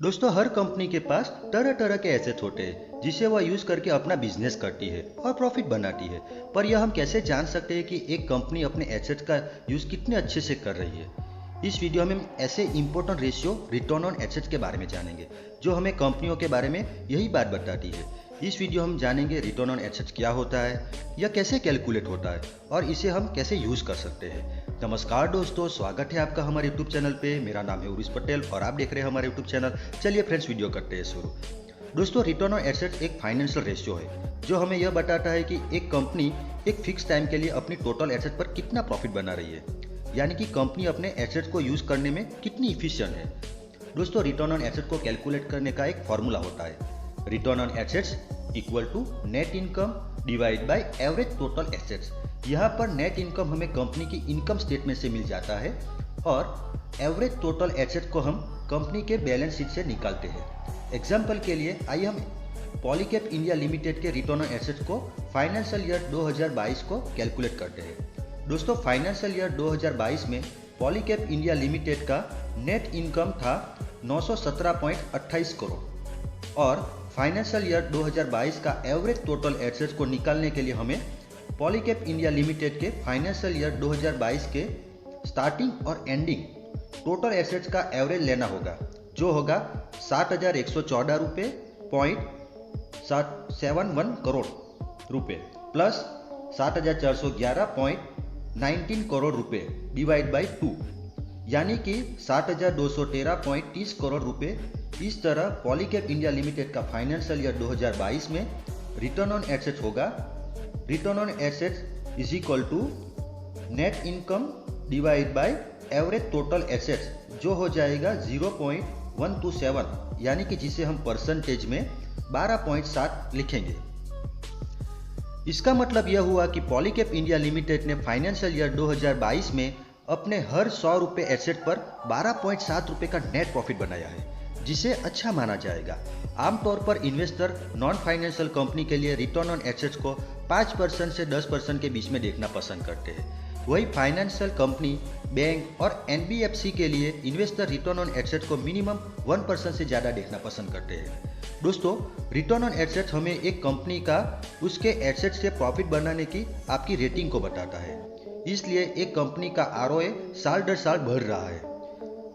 दोस्तों, हर कंपनी के पास तरह तरह के एसेट होते हैं जिसे वह यूज करके अपना बिजनेस करती है और प्रॉफिट बनाती है। पर यह हम कैसे जान सकते हैं कि एक कंपनी अपने एसेट का यूज कितने अच्छे से कर रही है? इस वीडियो में हम ऐसे important ratio return on assets के बारे में जानेंगे जो हमें कंपनियों के बारे में यही बात बताती है। इस वीडियो हम जानेंगे रिटर्न ऑन एसेट्स क्या होता है, यह कैसे कैलकुलेट होता है और इसे हम कैसे यूज कर सकते हैं। नमस्कार दोस्तों, स्वागत है आपका हमारे यूट्यूब चैनल पे। मेरा नाम है उर्विश पटेल और आप देख रहे हैं हमारे यूट्यूब चैनल। चलिए फ्रेंड्स, वीडियो करते हैं शुरू। दोस्तों, रिटर्न ऑन एसेट्स एक फाइनेंशियल रेशियो है जो हमें यह बताता है कि एक कंपनी एक फिक्स टाइम के लिए अपनी टोटल एसेट पर कितना प्रॉफिट बना रही है, यानी कि कंपनी अपने एसेट्स को यूज करने में कितनी इफिशिएंट है। दोस्तों, रिटर्न ऑन एसेट को कैलकुलेट करने का एक फॉर्मूला होता है, return on assets equal to net income divide by average total assets. यहाँ पर नेट इनकम हमें कंपनी की इनकम स्टेटमेंट से मिल जाता है और एवरेज टोटल एसेट को हम कंपनी के बैलेंस शीट से निकालते हैं। एग्जाम्पल के लिए आइए हम पॉलीकैब इंडिया लिमिटेड के रिटर्न ऑन एसेट्स को फाइनेंशियल ईयर 2022 को कैलकुलेट करते हैं। दोस्तों, फाइनेंशियल ईयर 2022 में पॉलीकैब इंडिया लिमिटेड का नेट इनकम था 917.28 करोड़ और फाइनेंशियल ईयर 2022 का एवरेज टोटल एसेट्स को निकालने के लिए हमें पॉलीकैब इंडिया लिमिटेड के फाइनेंशियल ईयर 2022 के स्टार्टिंग और एंडिंग टोटल एसेट्स का एवरेज लेना होगा, जो होगा 7,114 रुपये पॉइंट 71 करोड़ रुपये प्लस 7,411.19 करोड़ रुपये डिवाइड बाई 2, यानी कि 7,213.30 करोड़ रुपये। इस तरह पॉलीकैब इंडिया लिमिटेड का फाइनेंशियल ईयर 2022 में रिटर्न ऑन एसेट्स होगा, return on assets is equal to net income divide by average total assets, जो हो जाएगा 0.127, यानी कि जिसे हम परसेंटेज में 12.7 लिखेंगे। इसका मतलब यह हुआ कि पॉलीकैब इंडिया लिमिटेड ने फाइनेंशियल ईयर 2022 में अपने हर 100 रुपये एसेट पर 12.7 रुपये का नेट प्रॉफिट बनाया है, जिसे अच्छा माना जाएगा। आमतौर पर इन्वेस्टर नॉन फाइनेंशियल कंपनी के लिए रिटर्न ऑन एसेट्स को 5% से 10% के बीच में देखना पसंद करते हैं। वही फाइनेंशियल कंपनी, बैंक और एनबीएफसी के लिए इन्वेस्टर रिटर्न ऑन एसेट्स को मिनिमम 1% से ज़्यादा देखना पसंद करते हैं। दोस्तों, रिटर्न ऑन एसेट्स हमें एक कंपनी का उसके एसेट्स से प्रॉफिट बनाने की आपकी रेटिंग को बताता है। इसलिए एक कंपनी का आरओए साल दर साल बढ़ रहा है,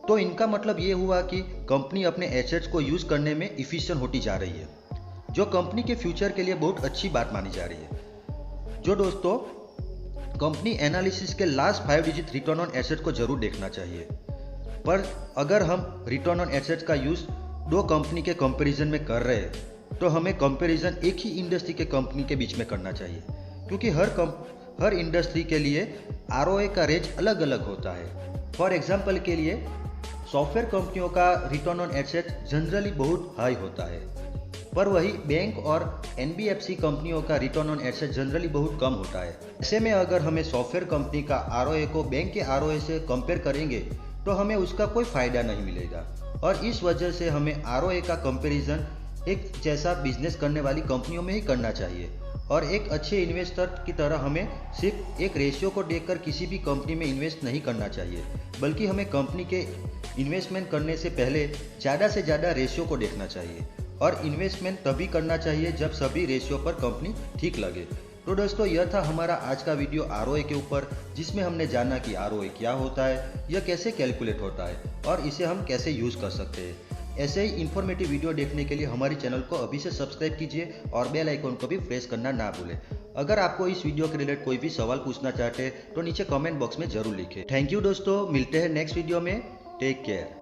तो इनका मतलब ये हुआ कि कंपनी अपने एसेट्स को यूज करने में इफिशिएंट होती जा रही है, जो कंपनी के फ्यूचर के लिए बहुत अच्छी बात मानी जा रही है। जो दोस्तों, कंपनी एनालिसिस के last 5 digit return on asset को जरूर देखना चाहिए। पर अगर हम रिटर्न ऑन एसेट्स का यूज दो कंपनी के कंपैरिजन में कर रहे हैं तो हमें कंपैरिजन एक ही इंडस्ट्री के कंपनी के बीच में करना चाहिए, क्योंकि हर इंडस्ट्री के लिए आरओए का रेंज अलग अलग होता है। फॉर एग्जांपल के लिए सॉफ्टवेयर कंपनियों का रिटर्न ऑन एसेट जनरली बहुत हाई होता है, पर वही बैंक और एनबीएफसी कंपनियों का रिटर्न ऑन एसेट जनरली बहुत कम होता है। ऐसे में अगर हमें सॉफ्टवेयर कंपनी का आरओए को बैंक के आरओए से कंपेयर करेंगे तो हमें उसका कोई फायदा नहीं मिलेगा, और इस वजह से हमें आरओए का कंपैरिजन एक जैसा बिजनेस करने वाली कंपनियों में ही करना चाहिए। और एक अच्छे इन्वेस्टर की तरह हमें सिर्फ एक रेशियो को देखकर किसी भी कंपनी में इन्वेस्ट नहीं करना चाहिए, बल्कि हमें कंपनी के इन्वेस्टमेंट करने से पहले ज़्यादा से ज़्यादा रेशियो को देखना चाहिए, और इन्वेस्टमेंट तभी करना चाहिए जब सभी रेशियो पर कंपनी ठीक लगे। तो दोस्तों, यह था हमारा आज का वीडियो आरओए के ऊपर, जिसमें हमने जाना कि आरओए क्या होता है, यह कैसे कैलकुलेट होता है और इसे हम कैसे यूज़ कर सकते हैं। ऐसे ही इन्फॉर्मेटिव वीडियो देखने के लिए हमारे चैनल को अभी से सब्सक्राइब कीजिए और बेल आइकन को भी प्रेस करना ना भूलें। अगर आपको इस वीडियो के रिलेटेड कोई भी सवाल पूछना चाहते हैं तो नीचे कमेंट बॉक्स में जरूर लिखें। थैंक यू दोस्तों, मिलते हैं नेक्स्ट वीडियो में। Take care.